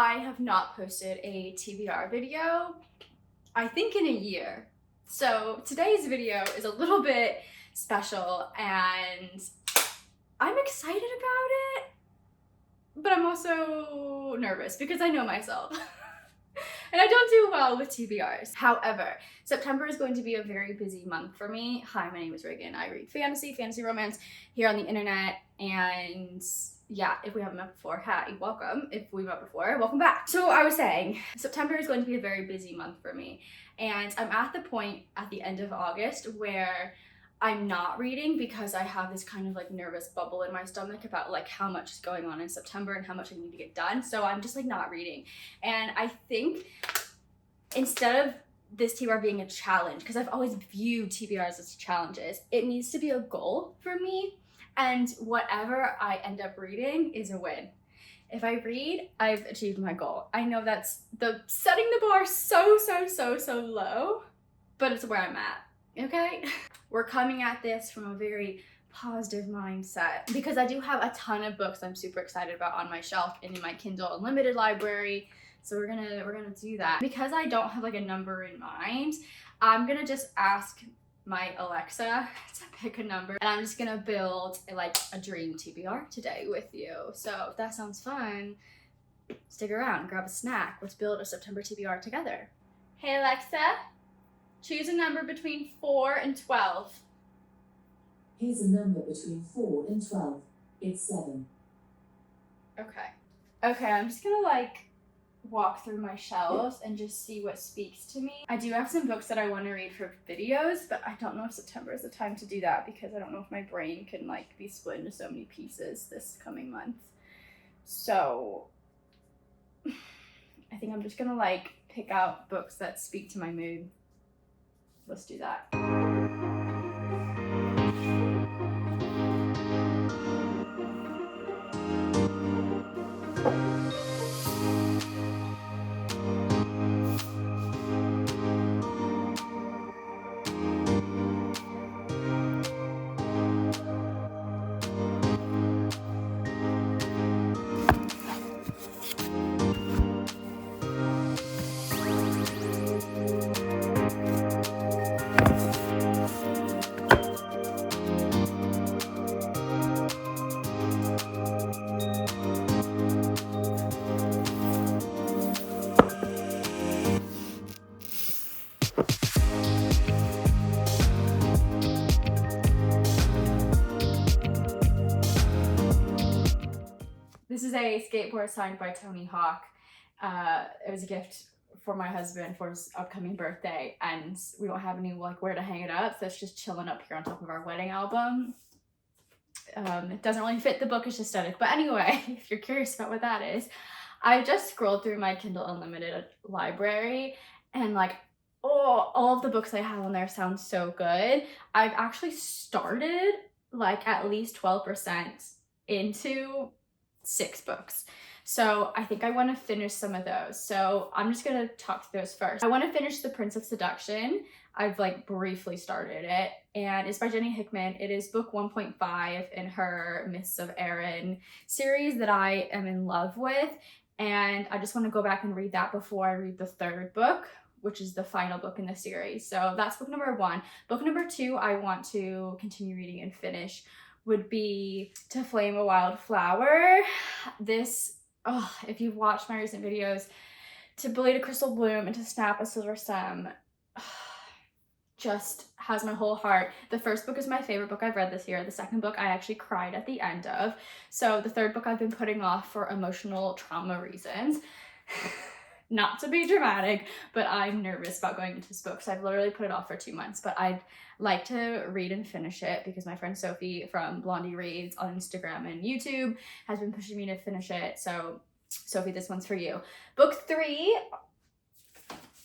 I have not posted a TBR video, I think in a year. So today's video is a little bit special and I'm excited about it, but I'm also nervous because I know myself. And I don't do well with TBRs. However, September is going to be a very busy month for me. Hi, my name is Ragan. I read fantasy romance here on the internet. And yeah, if we haven't met before, hi, welcome. If we met before, welcome back. So I was saying, September is going to be a very busy month for me. And I'm at the point at the end of August where I'm not reading because I have this kind of like nervous bubble in my stomach about like how much is going on in September and how much I need to get done. So I'm just like not reading. And I think instead of this TBR being a challenge, because I've always viewed TBRs as challenges, it needs to be a goal for me. And whatever I end up reading is a win. If I read, I've achieved my goal. I know that's setting the bar so low, but it's where I'm at, okay? We're coming at this from a very positive mindset because I do have a ton of books I'm super excited about on my shelf and in my Kindle Unlimited library. So we're gonna do that. Because I don't have like a number in mind, I'm gonna just ask my Alexa to pick a number and I'm just gonna build like a dream TBR today with you. So if that sounds fun, stick around, grab a snack. Let's build a September TBR together. Hey Alexa, choose a number between 4 and 12. Here's a number between 4 and 12. It's 7. Okay, I'm just gonna like walk through my shelves and just see what speaks to me. I do have some books that I want to read for videos, but I don't know if September is the time to do that because I don't know if my brain can like be split into so many pieces this coming month. So I think I'm just gonna like pick out books that speak to my mood. Let's do that. This is a skateboard signed by Tony Hawk. It was a gift for my husband for his upcoming birthday, and we don't have any like where to hang it up, so it's just chilling up here on top of our wedding album. It doesn't really fit the bookish aesthetic, but anyway, if you're curious about what that is, I just scrolled through my Kindle Unlimited library and like, oh, all of the books I have on there sound so good. I've actually started like at least 12% into 6 books. So I think I want to finish some of those. So I'm just going to talk through those first. I want to finish The Prince of Seduction. I've like briefly started it and it's by Jenny Hickman. It is book 1.5 in her Mists of Erin series that I am in love with. And I just want to go back and read that before I read the 3rd book, which is the final book in the series. So that's book number 1. Book number 2 I want to continue reading and finish would be To Flame a Wild Flower. This, if you've watched my recent videos, To Bleed a Crystal Bloom and To Snap a Silver Stem, just has my whole heart. The first book is my favorite book I've read this year. The second book I actually cried at the end of. So the 3rd book I've been putting off for emotional trauma reasons. Not to be dramatic, but I'm nervous about going into this book, so I've literally put it off for 2 months, but I'd like to read and finish it because my friend Sophie from Blondie Reads on Instagram and YouTube has been pushing me to finish it. So Sophie, this one's for you. Book 3,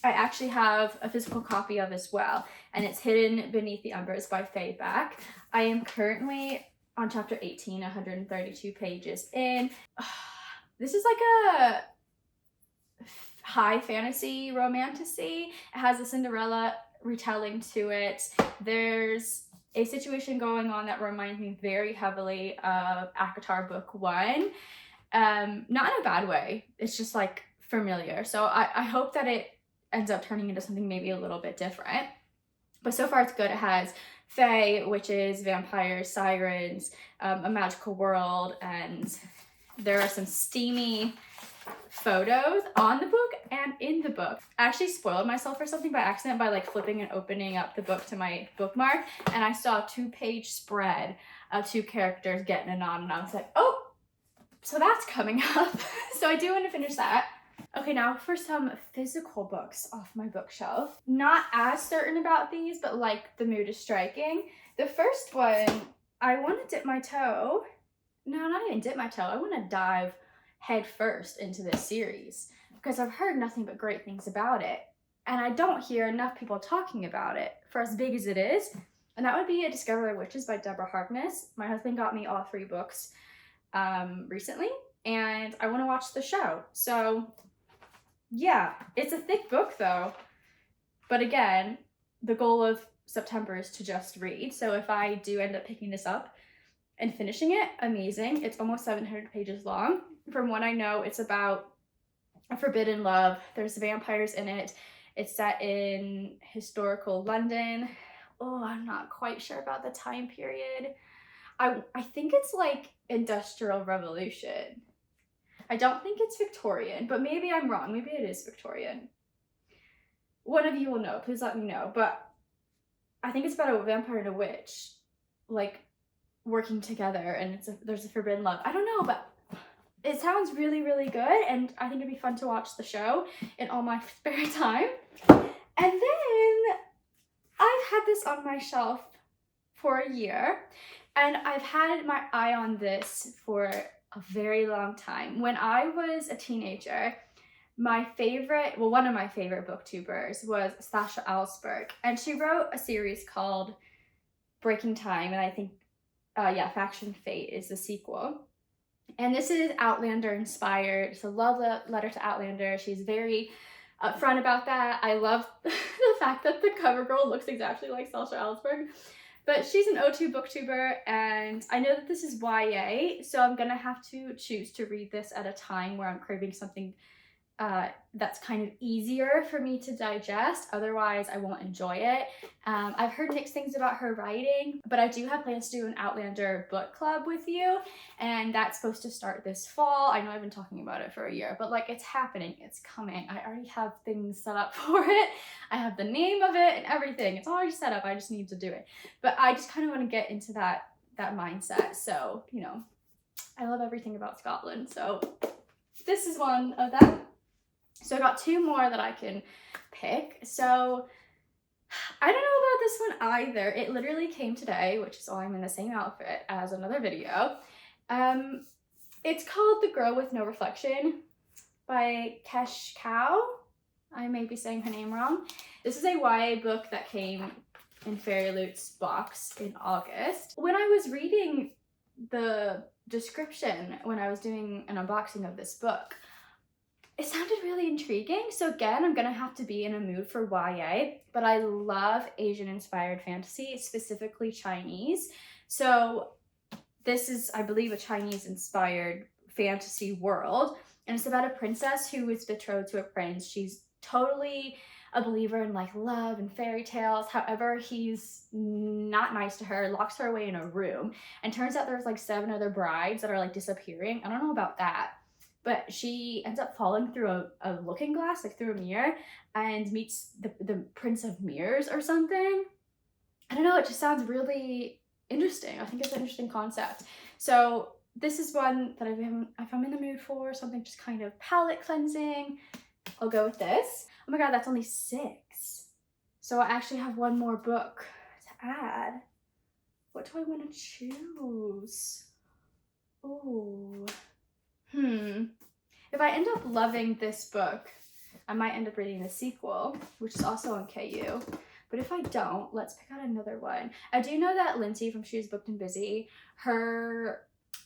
I actually have a physical copy of as well, and it's Hidden Beneath the Embers by Faye Back. I am currently on chapter 18, 132 pages in. This is like a high fantasy romantasy. It has a Cinderella retelling to it. There's a situation going on that reminds me very heavily of ACOTAR book 1. Not in a bad way. It's just like familiar. So I hope that it ends up turning into something maybe a little bit different. But so far it's good. It has fae, witches, vampires, sirens, a magical world, and there are some steamy photos on the book and in the book. I actually spoiled myself for something by accident by like flipping and opening up the book to my bookmark, and I saw a 2-page spread of 2 characters getting it on, and I was like, oh, so that's coming up. So I do want to finish that. Okay, now for some physical books off my bookshelf. Not as certain about these, but like the mood is striking. The first one, I want to dip my toe. No, not even dip my toe. I want to dive head first into this series because I've heard nothing but great things about it. And I don't hear enough people talking about it for as big as it is. And that would be A Discovery of Witches by Deborah Harkness. My husband got me all 3 books recently, and I want to watch the show. So yeah, it's a thick book though. But again, the goal of September is to just read. So if I do end up picking this up and finishing it, amazing. It's almost 700 pages long. From what I know, it's about a forbidden love. There's vampires in it. It's set in historical London. Oh, I'm not quite sure about the time period. I think it's like Industrial Revolution. I don't think it's Victorian, but maybe I'm wrong. Maybe it is Victorian. One of you will know. Please let me know. But I think it's about a vampire and a witch, like, working together, and there's a forbidden love. I don't know, but it sounds really, really good, and I think it'd be fun to watch the show in all my spare time. And then I've had this on my shelf for a year, and I've had my eye on this for a very long time. When I was a teenager, one of my favorite booktubers was Sasha Alsberg, and she wrote a series called Breaking Time, and I think Faction Fate is the sequel. And this is Outlander inspired. It's a love letter to Outlander. She's very upfront about that. I love the fact that the cover girl looks exactly like Sasha Alsberg. But she's an O2 booktuber, and I know that this is YA, so I'm gonna have to choose to read this at a time where I'm craving something that's kind of easier for me to digest. Otherwise, I won't enjoy it. I've heard mixed things about her writing, but I do have plans to do an Outlander book club with you, and that's supposed to start this fall. I know I've been talking about it for a year, but like, it's happening, it's coming. I already have things set up for it. I have the name of it and everything. It's already set up. I just need to do it. But I just kind of want to get into that mindset. So, you know, I love everything about Scotland. So this is one of them. So I got 2 more that I can pick. So I don't know about this one either. It literally came today, which is why I'm in the same outfit as another video. It's called The Girl with No Reflection by Kesh Cow. I may be saying her name wrong. This is a YA book that came in Fairy Loot's box in August. When I was reading the description, when I was doing an unboxing of this book, it sounded really intriguing. So again, I'm gonna have to be in a mood for YA, but I love Asian inspired fantasy, specifically Chinese. So this is, I believe, a Chinese inspired fantasy world, and it's about a princess who is betrothed to a prince. She's totally a believer in like love and fairy tales. However, he's not nice to her, locks her away in a room, and turns out there's like 7 other brides that are like disappearing. I don't know about that. But she ends up falling through a looking glass, like through a mirror, and meets the Prince of Mirrors or something. I don't know, it just sounds really interesting. I think it's an interesting concept. So this is one that if I'm in the mood for something just kind of palette cleansing, I'll go with this. Oh my god, that's only 6. So I actually have 1 more book to add. What do I want to choose? Ooh. If I end up loving this book, I might end up reading the sequel, which is also on KU. But if I don't, let's pick out another one. I do know that Lindsay from She's Booked and Busy, her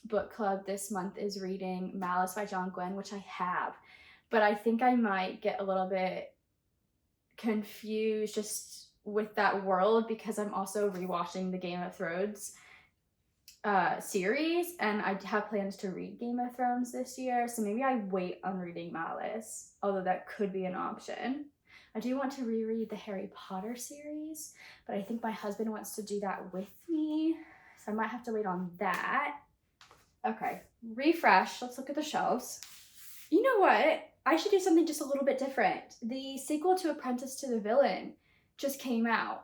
book club this month is reading Malice by John Gwynne, which I have. But I think I might get a little bit confused just with that world because I'm also rewatching the Game of Thrones series, and I have plans to read Game of Thrones this year, so maybe I wait on reading Malice, although that could be an option. I do want to reread the Harry Potter series, but I think my husband wants to do that with me, so I might have to wait on that. Okay, refresh. Let's look at the shelves. You know what? I should do something just a little bit different. The sequel to Apprentice to the Villain just came out.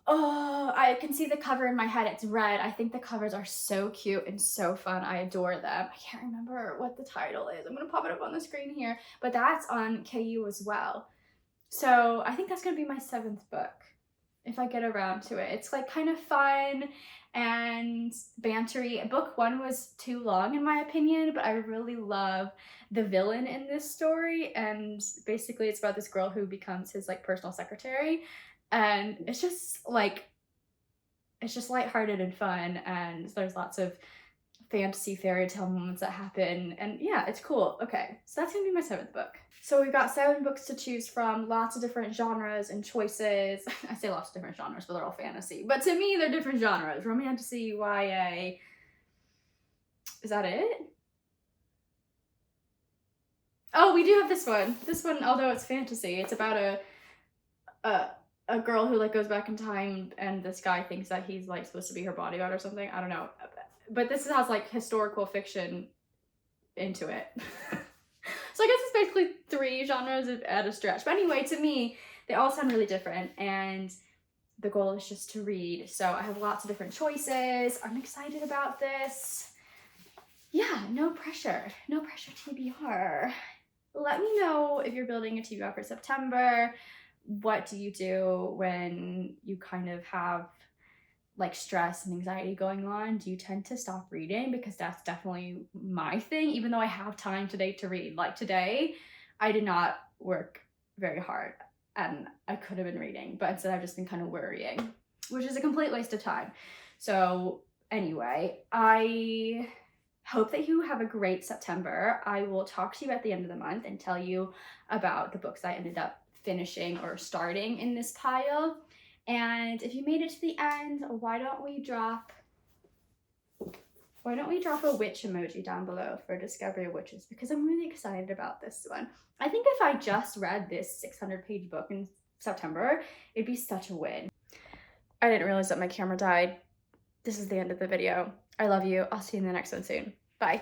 Oh, I can see the cover in my head. It's red. I think the covers are so cute and so fun. I adore them. I can't remember what the title is. I'm going to pop it up on the screen here. But that's on KU as well. So I think that's going to be my 7th book if I get around to it. It's like kind of fun and bantery. Book 1 was too long in my opinion, but I really love the villain in this story. And basically it's about this girl who becomes his like personal secretary. And it's just lighthearted and fun, and there's lots of fantasy fairy tale moments that happen, and yeah, it's cool. Okay, so that's gonna be my 7th book. So we've got 7 books to choose from, lots of different genres and choices. I say lots of different genres, but they're all fantasy. But to me, they're different genres. Romantasy, YA. Is that it? Oh, we do have this one. This one, although it's fantasy, it's about a girl who like goes back in time, and this guy thinks that he's like supposed to be her bodyguard or something. I don't know, but this has like historical fiction into it. So I guess it's basically 3 genres at a stretch. But anyway, to me, they all sound really different, and the goal is just to read. So I have lots of different choices. I'm excited about this. Yeah, no pressure TBR. Let me know if you're building a TBR for September. What do you do when you kind of have like stress and anxiety going on? Do you tend to stop reading? Because that's definitely my thing, even though I have time today to read. Like today, I did not work very hard and I could have been reading, but instead I've just been kind of worrying, which is a complete waste of time. So anyway, I hope that you have a great September. I will talk to you at the end of the month and tell you about the books I ended up finishing or starting in this pile. And if you made it to the end, why don't we drop a witch emoji down below for Discovery of Witches, because I'm really excited about this one. I think if I just read this 600-page book in September, it'd be such a win. I didn't realize that my camera died. This is the end of the video. I love you. I'll see you in the next one soon. Bye.